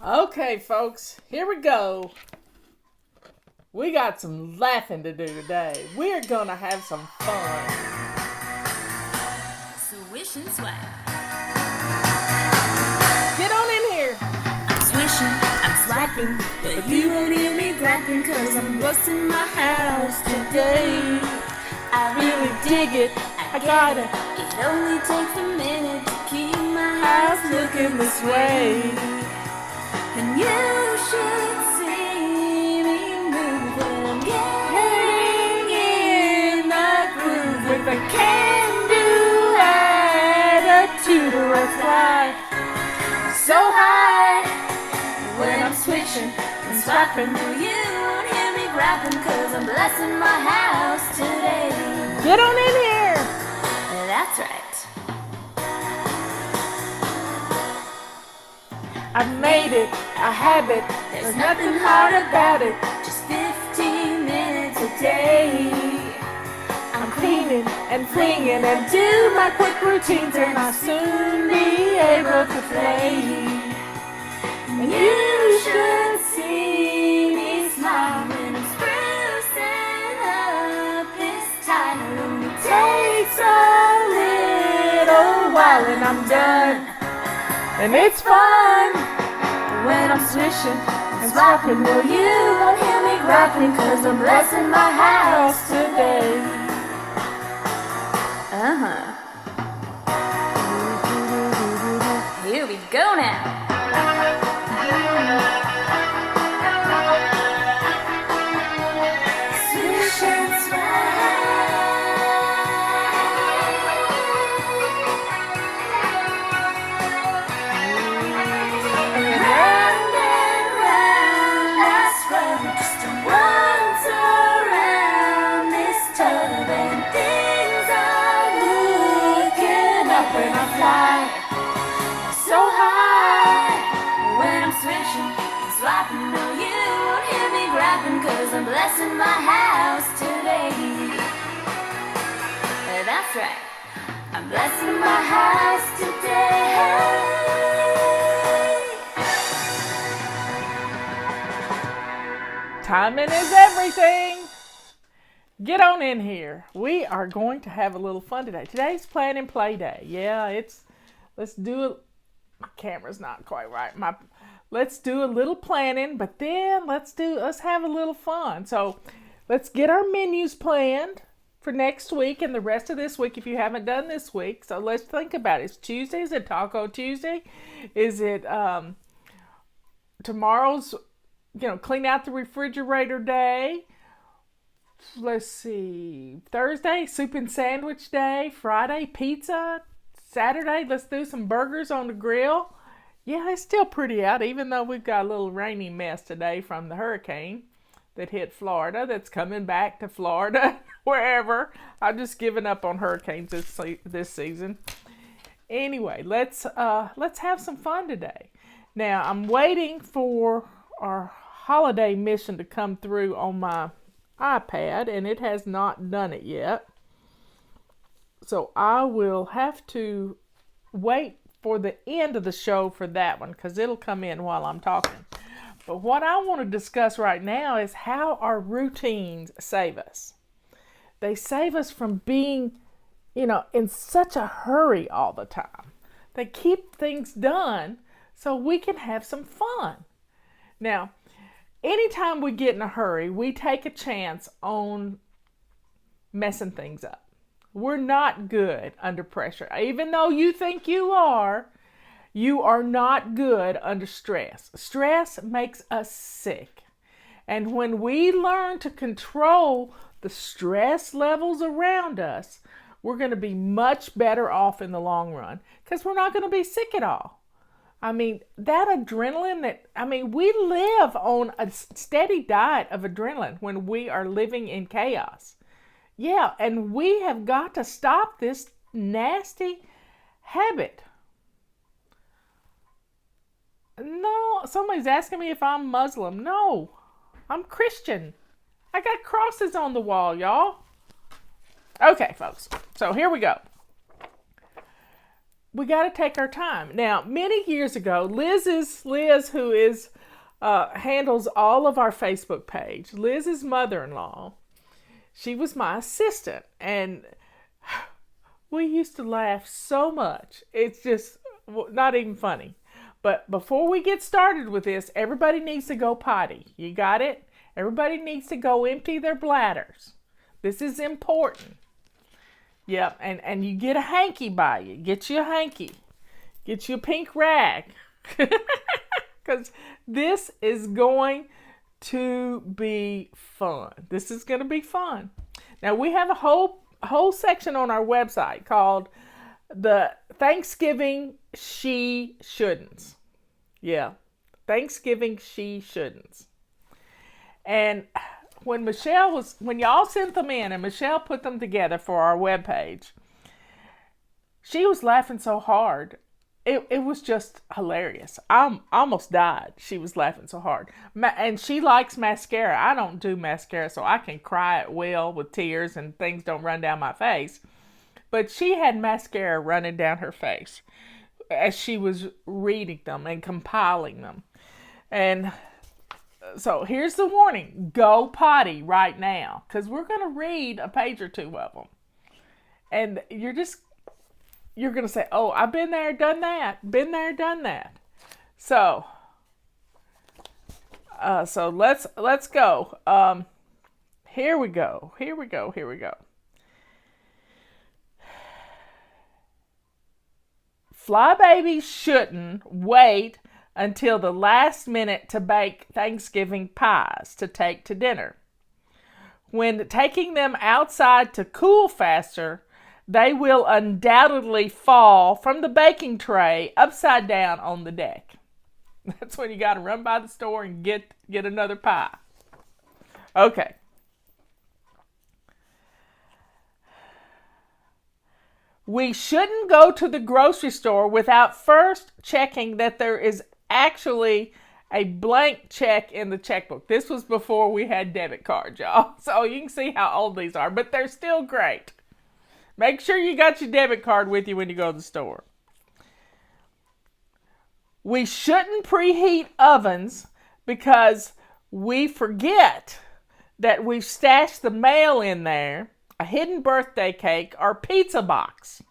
Okay, folks, here we go. We got some laughing to do today. We're gonna have some fun. Swish and swag. Get on in here. I'm swishing, I'm swiping, but you won't hear me griping, cause I'm busting my house today. I really dig it, I gotta. It only takes a minute to keep my house looking this way. And you should see me move when I'm getting in the groove. With a can-do attitude, or I fly so high when I'm switching and swapping. You won't hear me griping, cause I'm blessing my house today. Get on in here. That's right. I've made it a habit. There's nothing hard about it. Just 15 minutes a day. I'm cleaning and flinging and do my quick routines, and I'll soon be able to play. And you should see me smile when I'm sprucing up this time. Only takes a little while and I'm done. And it's fun when I'm swishing and swiping. Well, you won't hear me griping, cause I'm blessing my house today. Here we go now. Swish and swipe. Round and round I swim, just once around this tub, and things are looking up when I fly so high when I'm swishing and swiping. No, you won't hear me griping, cause I'm blessing my house today. That's right, I'm blessing my house today. Timing is everything. Get on in here. We are going to have a little fun today. Today's plan and play day. Yeah, let's do it. My camera's not quite right. Let's do a little planning, but then let's have a little fun. So let's get our menus planned for next week and the rest of this week if you haven't done this week. So let's think about it. It's Tuesday. Is it Taco Tuesday? Is it tomorrow's, clean out the refrigerator day? Let's see. Thursday, soup and sandwich day. Friday, pizza. Saturday, let's do some burgers on the grill. Yeah, it's still pretty out, even though we've got a little rainy mess today from the hurricane that hit Florida, that's coming back to Florida, wherever. I've just given up on hurricanes this season. Anyway, let's have some fun today. Now, I'm waiting for our holiday mission to come through on my iPad, and it has not done it yet. So I will have to wait for the end of the show for that one, because it'll come in while I'm talking. But what I want to discuss right now is how our routines save us. They save us from being, in such a hurry all the time. They keep things done so we can have some fun. Now, anytime we get in a hurry, we take a chance on messing things up. We're not good under pressure. Even though you think you are not good under stress. Stress makes us sick. And when we learn to control the stress levels around us, we're going to be much better off in the long run, because we're not going to be sick at all. I mean, that adrenaline we live on a steady diet of adrenaline when we are living in chaos. Yeah, and we have got to stop this nasty habit. No, somebody's asking me if I'm Muslim. No, I'm Christian. I got crosses on the wall, y'all. Okay, folks, so here we go. we got to take our time. Now, many years ago, Liz, who is handles all of our Facebook page. Liz's mother-in-law. She was my assistant, and we used to laugh so much. It's just not even funny. But before we get started with this, everybody needs to go potty. You got it? Everybody needs to go empty their bladders. This is important. Yep, and you get a hanky by you. Get you a hanky. Get you a pink rag. Because this is going to be fun. This is going to be fun. Now, we have a whole section on our website called the Thanksgiving She Shouldn'ts. Yeah, Thanksgiving She Shouldn'ts. And when y'all sent them in and Michelle put them together for our webpage, she was laughing so hard. It was just hilarious. I almost died. She was laughing so hard. And she likes mascara. I don't do mascara, so I can cry at will with tears and things don't run down my face. But she had mascara running down her face as she was reading them and compiling them. And so here's the warning. Go potty right now, because we're going to read a page or two of them. And you're going to say, oh, I've been there, done that. Been there, done that. So let's go. Here we go. Fly babies shouldn't wait until the last minute to bake Thanksgiving pies to take to dinner. When taking them outside to cool faster, they will undoubtedly fall from the baking tray upside down on the deck. That's when you got to run by the store and get another pie. Okay. We shouldn't go to the grocery store without first checking that there is actually a blank check in the checkbook. This was before we had debit cards, y'all. So you can see how old these are, but they're still great. Make sure you got your debit card with you when you go to the store. We shouldn't preheat ovens because we forget that we've stashed the mail in there, a hidden birthday cake, or pizza box.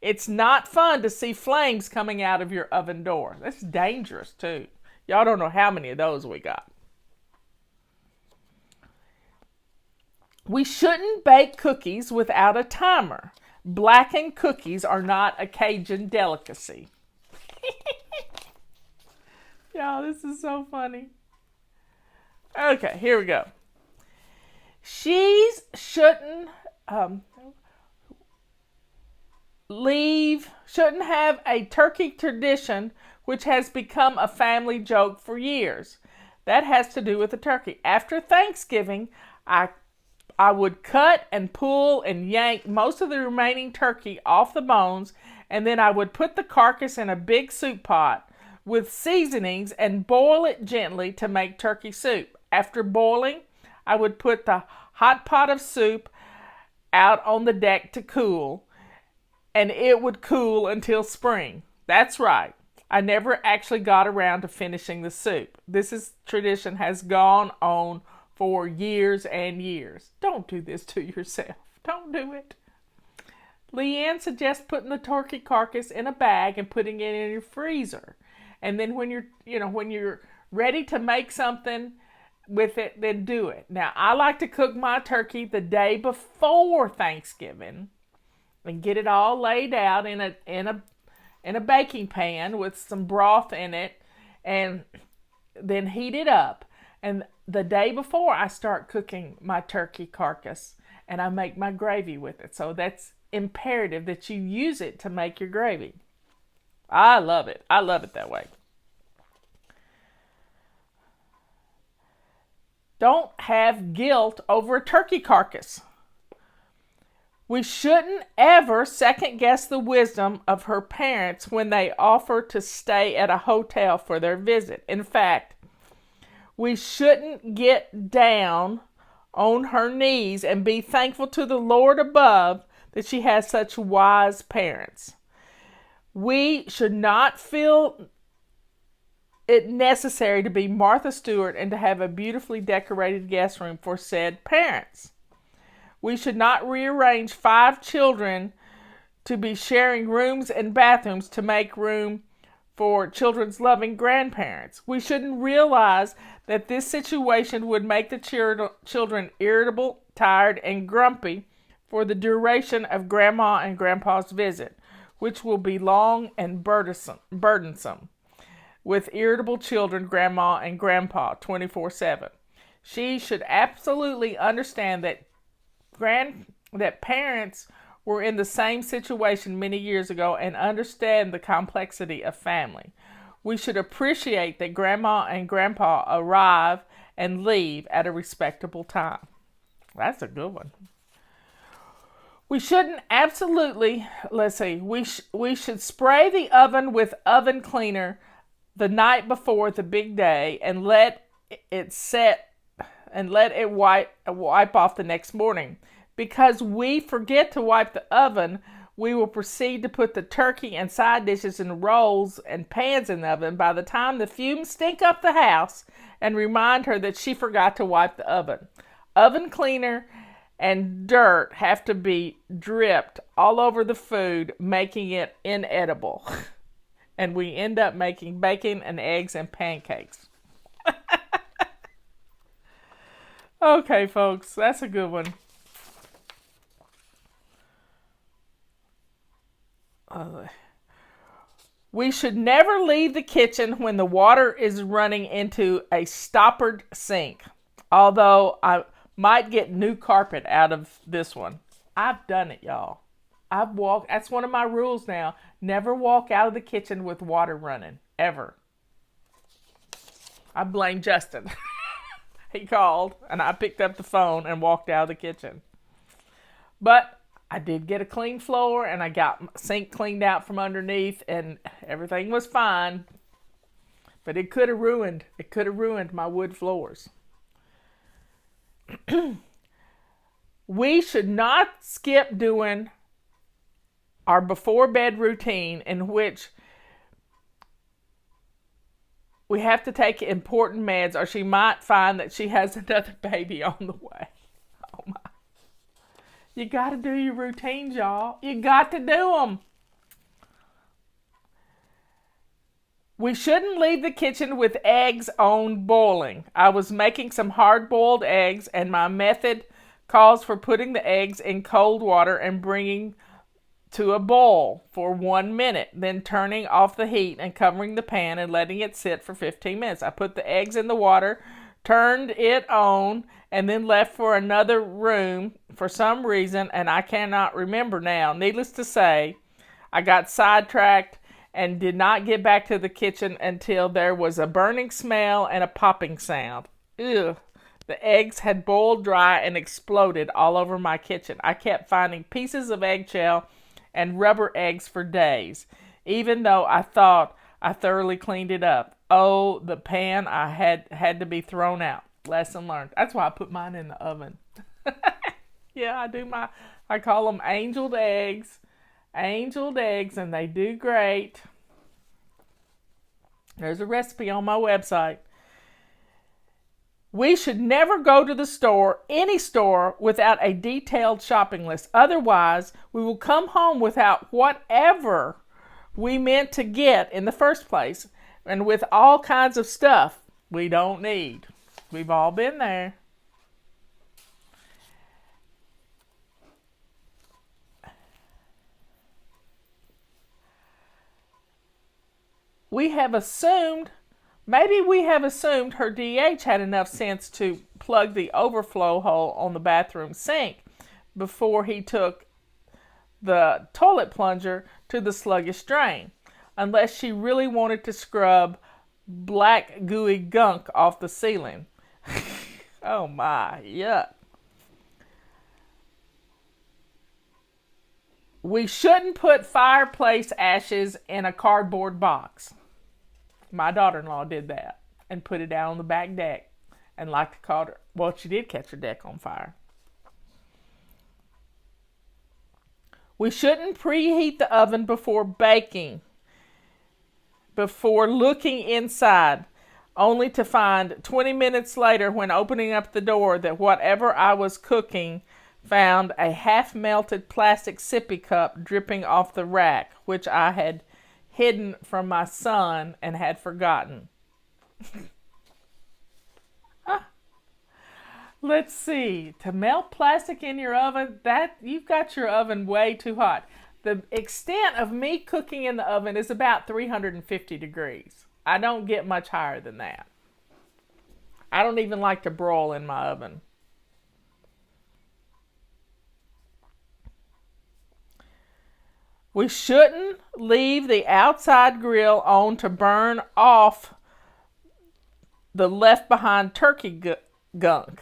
It's not fun to see flames coming out of your oven door. That's dangerous too. Y'all don't know how many of those we got. We shouldn't bake cookies without a timer. Blackened cookies are not a Cajun delicacy. Y'all, this is so funny. Okay, here we go. She's shouldn't have a turkey tradition which has become a family joke for years. That has to do with the turkey. After Thanksgiving, I would cut and pull and yank most of the remaining turkey off the bones, and then I would put the carcass in a big soup pot with seasonings and boil it gently to make turkey soup. After boiling, I would put the hot pot of soup out on the deck to cool, and it would cool until spring. That's right. I never actually got around to finishing the soup. Tradition has gone on for years and years. Don't do this to yourself. Don't do it. Leanne suggests putting the turkey carcass in a bag and putting it in your freezer. And then when you're ready to make something with it, then do it. Now, I like to cook my turkey the day before Thanksgiving and get it all laid out in a baking pan with some broth in it, and then heat it up. And the day before, I start cooking my turkey carcass, and I make my gravy with it. So that's imperative that you use it to make your gravy. I love it. I love it that way. Don't have guilt over a turkey carcass. We shouldn't ever second guess the wisdom of her parents when they offer to stay at a hotel for their visit. In fact, we shouldn't get down on her knees and be thankful to the Lord above that she has such wise parents. We should not feel it necessary to be Martha Stewart and to have a beautifully decorated guest room for said parents. We should not rearrange 5 children to be sharing rooms and bathrooms to make room for children's loving grandparents. We shouldn't realize that this situation would make the children irritable, tired, and grumpy for the duration of Grandma and Grandpa's visit, which will be long and burdensome. With irritable children, Grandma and Grandpa 24/7. She should absolutely understand that parents were in the same situation many years ago and understand the complexity of family. We should appreciate that Grandma and Grandpa arrive and leave at a respectable time. That's a good one. We shouldn't we should spray the oven with oven cleaner the night before the big day and let it wipe off the next morning. Because we forget to wipe the oven, we will proceed to put the turkey and side dishes and rolls and pans in the oven by the time the fumes stink up the house and remind her that she forgot to wipe the oven. Oven cleaner and dirt have to be dripped all over the food, making it inedible. And we end up making bacon and eggs and pancakes. Okay, folks, that's a good one. We should never leave the kitchen when the water is running into a stoppered sink. Although I might get new carpet out of this one. I've done it, y'all. That's one of my rules now. Never walk out of the kitchen with water running. Ever. I blame Justin. He called and I picked up the phone and walked out of the kitchen. But I did get a clean floor and I got my sink cleaned out from underneath and everything was fine. But it could have ruined my wood floors. We should not skip doing our before bed routine in which we have to take important meds or she might find that she has another baby on the way. Oh my. You got to do your routines, y'all. You got to do them. We shouldn't leave the kitchen with eggs on boiling. I was making some hard-boiled eggs, and my method calls for putting the eggs in cold water and bringing to a boil for 1 minute, then turning off the heat and covering the pan and letting it sit for 15 minutes. I put the eggs in the water, turned it on, and then left for another room for some reason, and I cannot remember now. Needless to say, I got sidetracked and did not get back to the kitchen until there was a burning smell and a popping sound. Ugh. The eggs had boiled dry and exploded all over my kitchen. I kept finding pieces of eggshell and rubber eggs for days, even though I thought I thoroughly cleaned it up. Oh, the pan I had to be thrown out. Lesson learned. That's why I put mine in the oven. Yeah, I call them angeled eggs. Angeled eggs, and they do great. There's a recipe on my website. We should never go to the store, any store, without a detailed shopping list. Otherwise, we will come home without whatever we meant to get in the first place, and with all kinds of stuff we don't need. We've all been there. Maybe we have assumed her DH had enough sense to plug the overflow hole on the bathroom sink before he took the toilet plunger to the sluggish drain, unless she really wanted to scrub black gooey gunk off the ceiling. Oh my, yuck. We shouldn't put fireplace ashes in a cardboard box. My daughter-in-law did that and put it out on the back deck and she did catch her deck on fire. We shouldn't preheat the oven before baking, before looking inside, only to find 20 minutes later when opening up the door that whatever I was cooking found a half-melted plastic sippy cup dripping off the rack, which I had hidden from my son and had forgotten. Let's see. To melt plastic in your oven, that you've got your oven way too hot. The extent of me cooking in the oven is about 350 degrees. I don't get much higher than that. I don't even like to broil in my oven. We shouldn't leave the outside grill on to burn off the left behind turkey gunk,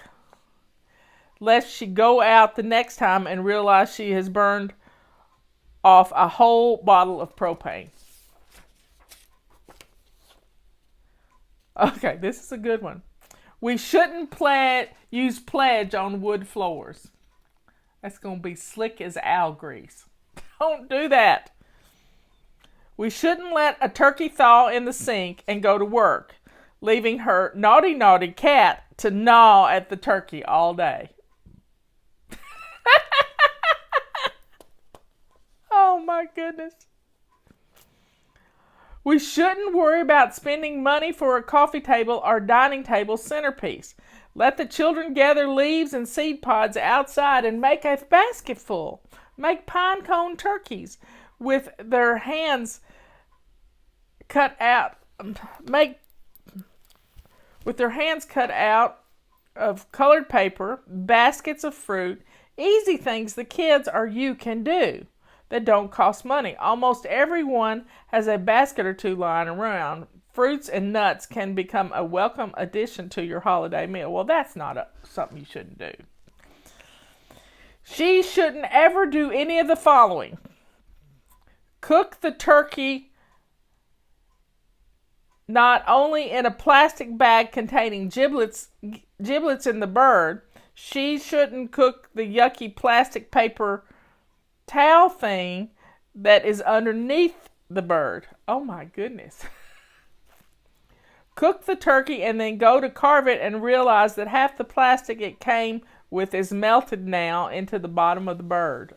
lest she go out the next time and realize she has burned off a whole bottle of propane. Okay, this is a good one. We shouldn't use pledge on wood floors. That's going to be slick as owl grease. Don't do that. We shouldn't let a turkey thaw in the sink and go to work, leaving her naughty cat to gnaw at the turkey all day. Oh my goodness. We shouldn't worry about spending money for a coffee table or dining table centerpiece. Let the children gather leaves and seed pods outside and make a basket full. Make pine cone turkeys with their hands cut out. With their hands cut out of colored paper, baskets of fruit, easy things the kids or you can do that don't cost money. Almost everyone has a basket or two lying around. Fruits and nuts can become a welcome addition to your holiday meal. Well, that's not something you shouldn't do. She shouldn't ever do any of the following. Cook the turkey not only in a plastic bag containing giblets in the bird. She shouldn't cook the yucky plastic paper towel thing that is underneath the bird. Oh my goodness. Cook the turkey and then go to carve it and realize that half the plastic it came with is melted now into the bottom of the bird.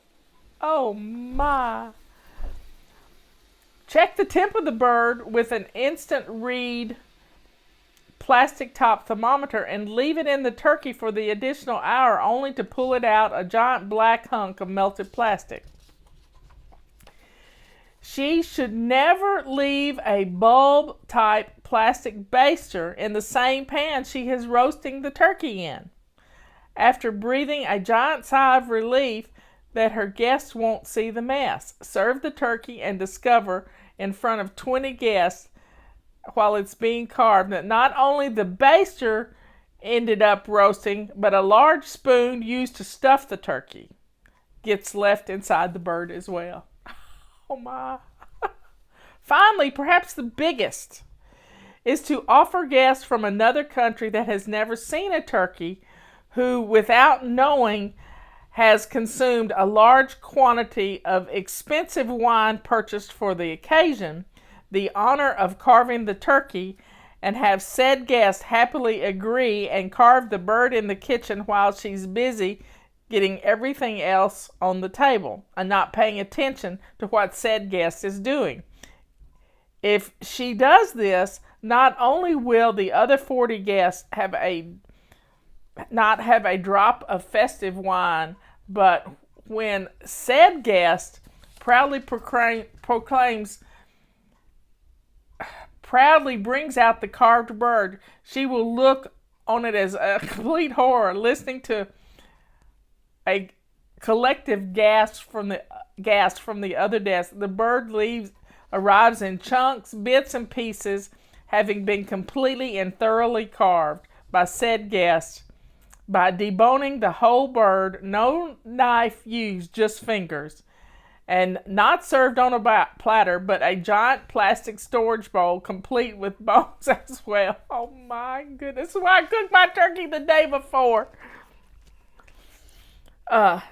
Oh my. Check the temp of the bird with an instant read plastic top thermometer and leave it in the turkey for the additional hour only to pull it out a giant black hunk of melted plastic. She should never leave a bulb type plastic baster in the same pan she is roasting the turkey in. After breathing a giant sigh of relief that her guests won't see the mess, serve the turkey and discover in front of 20 guests while it's being carved that not only the baster ended up roasting, but a large spoon used to stuff the turkey gets left inside the bird as well. Oh my. Finally, perhaps the biggest, is to offer guests from another country that has never seen a turkey, who, without knowing, has consumed a large quantity of expensive wine purchased for the occasion, the honor of carving the turkey, and have said guest happily agree and carve the bird in the kitchen while she's busy getting everything else on the table and not paying attention to what said guest is doing. If she does this, not only will the other 40 guests not have a drop of festive wine, but when said guest proudly brings out the carved bird, she will look on it as a complete horror, listening to a collective gasp from the other desk. The bird arrives in chunks, bits, and pieces, having been completely and thoroughly carved by said guest. By deboning the whole bird, no knife used, just fingers, and not served on a platter, but a giant plastic storage bowl complete with bones as well. Oh my goodness, this is why I cooked my turkey the day before.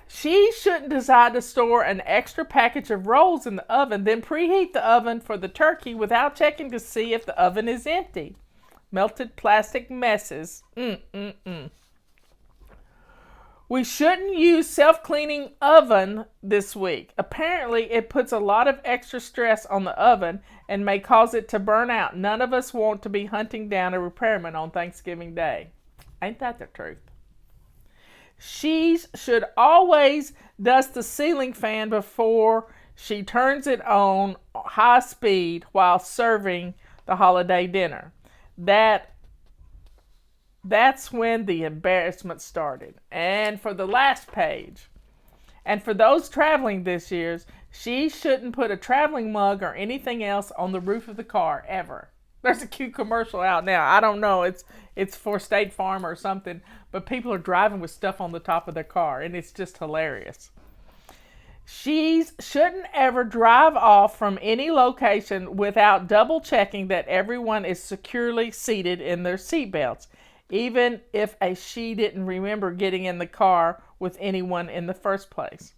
She shouldn't decide to store an extra package of rolls in the oven, then preheat the oven for the turkey without checking to see if the oven is empty. Melted plastic messes. We shouldn't use self-cleaning oven this week. Apparently, it puts a lot of extra stress on the oven and may cause it to burn out. None of us want to be hunting down a repairman on Thanksgiving Day. Ain't that the truth? She should always dust the ceiling fan before she turns it on high speed while serving the holiday dinner. That's when the embarrassment started. And for the last page, and for those traveling this year, she shouldn't put a traveling mug or anything else on the roof of the car ever. There's a cute commercial out now. I don't know. It's for State Farm or something, but people are driving with stuff on the top of their car, and it's just hilarious. She shouldn't ever drive off from any location without double checking that everyone is securely seated in their seatbelts, even if she didn't remember getting in the car with anyone in the first place.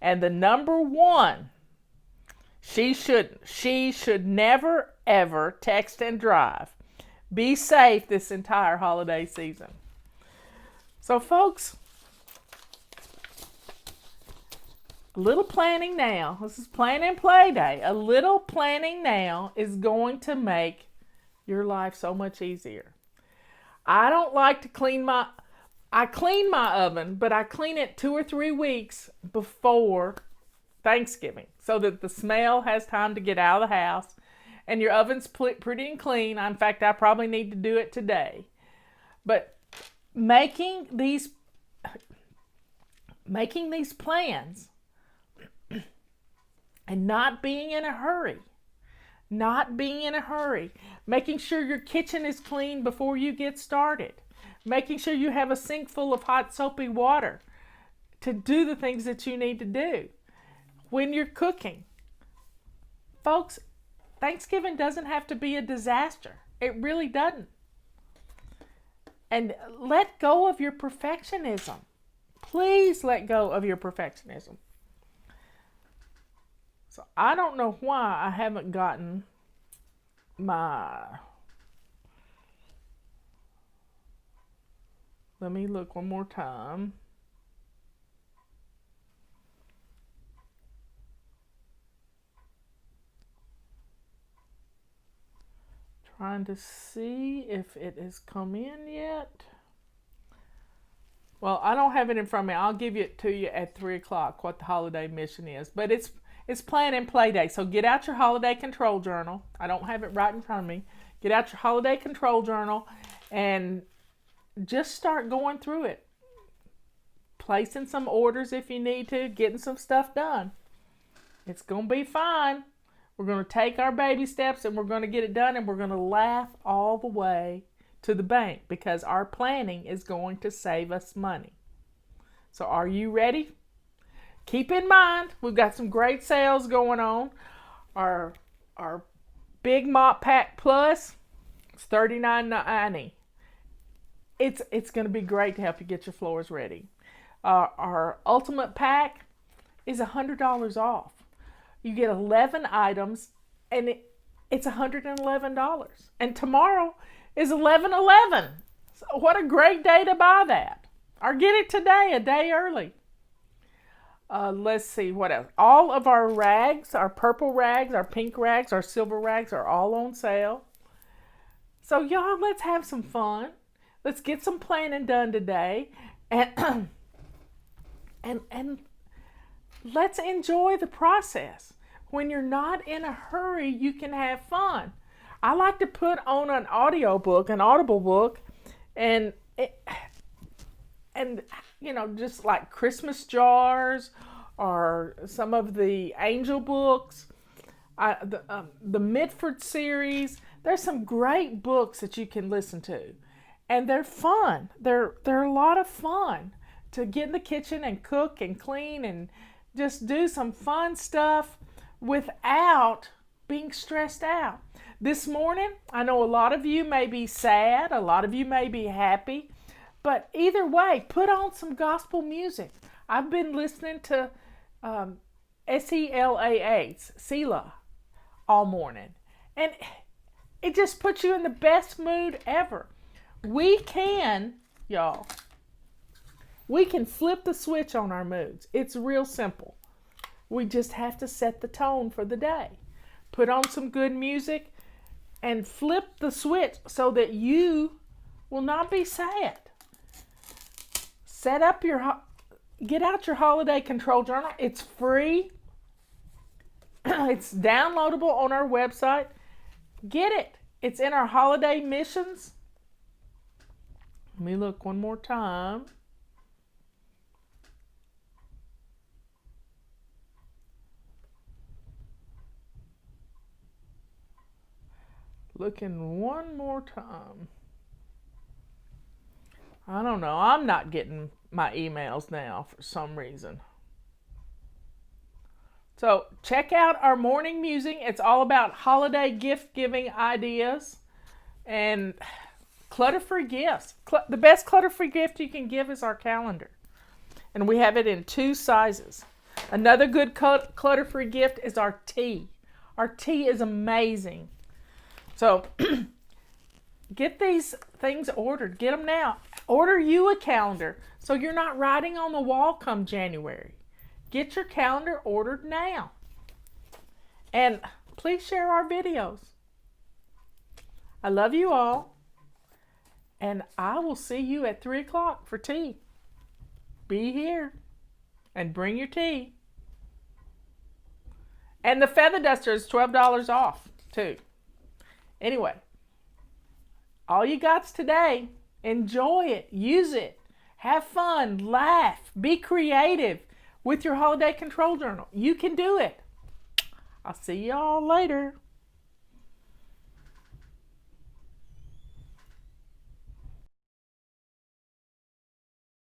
And the number one, she should never ever text and drive. Be safe this entire holiday season. So folks, a little planning now. This is Plan and Play Day. A little planning now is going to make your life so much easier. I don't like to clean my oven, but I clean it 2 or 3 weeks before Thanksgiving so that the smell has time to get out of the house and your oven's pretty and clean. In fact, I probably need to do it today. But making these plans and not being in a hurry, making sure your kitchen is clean before you get started, making sure you have a sink full of hot soapy water to do the things that you need to do when you're cooking. Folks, Thanksgiving doesn't have to be a disaster. It really doesn't. And let go of your perfectionism. Please let go of your perfectionism. So I don't know why I haven't gotten my... Let me look one more time. Trying to see if it has come in yet. Well, I don't have it in front of me. I'll give it to you at 3 o'clock what the holiday mission is. But it's Plan and Play Day. So get out your holiday control journal. I don't have it right in front of me. Get out your holiday control journal and just start going through it. Placing some orders if you need to. Getting some stuff done. It's going to be fine. We're going to take our baby steps and we're going to get it done, and we're going to laugh all the way to the bank because our planning is going to save us money. So are you ready? Keep in mind, we've got some great sales going on. Our Big Mop Pack Plus is $39.90. It's going to be great to help you get your floors ready. Our Ultimate Pack is $100 off. You get 11 items, and it's $111. And tomorrow is 11/11. So what a great day to buy that. Or get it today, a day early. Let's see, what else? All of our rags, our purple rags, our pink rags, our silver rags are all on sale. So y'all, let's have some fun. Let's get some planning done today. And let's enjoy the process. When you're not in a hurry, you can have fun. I like to put on an audio book, an Audible book, and you know, just like Christmas jars or some of the angel books, the Mitford series. There's some great books that you can listen to, and they're fun. They're a lot of fun to get in the kitchen and cook and clean and just do some fun stuff without being stressed out. This morning, I know a lot of you may be sad, a lot of you may be happy, but either way, put on some gospel music. I've been listening to Selah all morning. And it just puts you in the best mood ever. We can, y'all, we can flip the switch on our moods. It's real simple. We just have to set the tone for the day. Put on some good music and flip the switch so that you will not be sad. Get out your holiday control journal. It's free. It's downloadable on our website. Get it. It's in our holiday missions. Let me look one more time. Looking one more time. I don't know. I'm not getting my emails now for some reason. So check out our morning musing. It's all about holiday gift giving ideas and clutter-free gifts. The best clutter-free gift you can give is our calendar. And we have it in 2 sizes. Another good clutter-free gift is our tea. Our tea is amazing. So get these things ordered. Get them now. Order you a calendar so you're not writing on the wall come January. Get your calendar ordered now. And please share our videos. I love you all. And I will see you at 3 o'clock for tea. Be here and bring your tea. And the feather duster is $12 off too. Anyway, all you got's today. Enjoy it. Use it. Have fun. Laugh. Be creative with your holiday control journal. You can do it. I'll see y'all later.